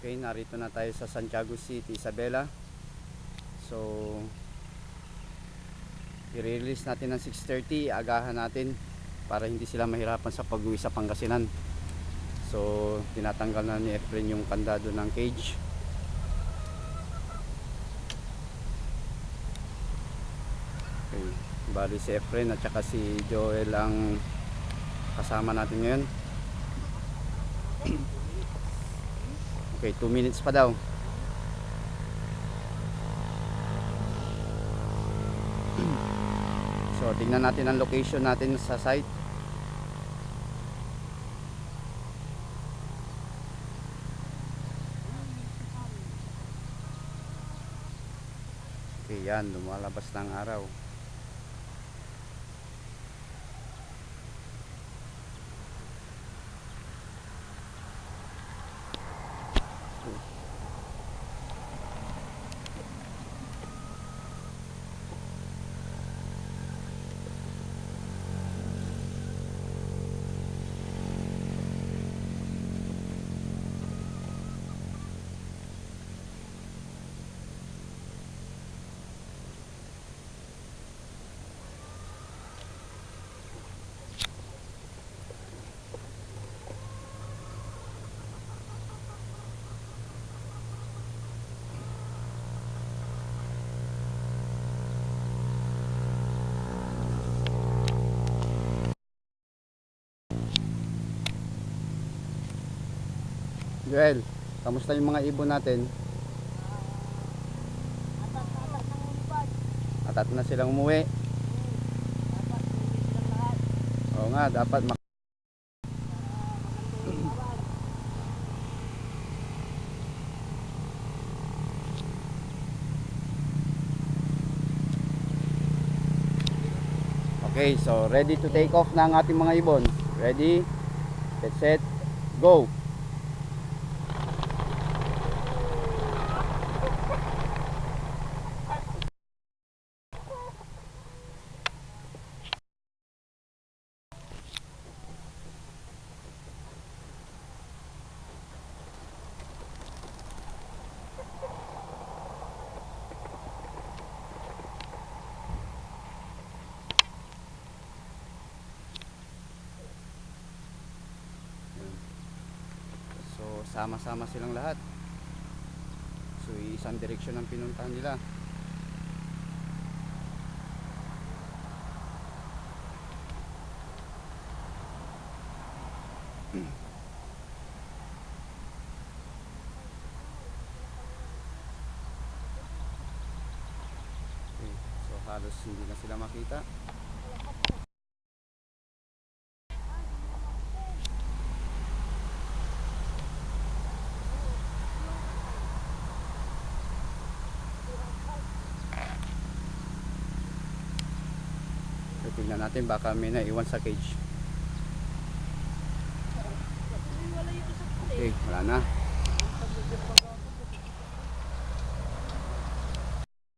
Okay, narito na tayo sa Santiago City, Isabela. So, i-release natin ng 6:30, agahan natin para hindi sila mahirapan sa pag-uwi sa Pangasinan. So, tinatanggal na ni Efren yung kandado ng cage. Okay, bali si Efren at saka si Joel ang kasama natin ngayon. Okay, 2 minutes pa daw. So, tingnan natin ang location natin sa site. Okay, yan, lumalabas ng araw. Joel, kamusta yung mga ibon natin? Atat na silang umuwi. Oo nga, dapat Okay, so ready to take off na ang ating mga ibon. Ready, get set, go! So, sama-sama silang lahat. So, isang direksyon ang pinuntahan nila. Okay, so halos hindi na sila makita. Tingnan natin, baka may naiwan sa cage. Okay, wala na.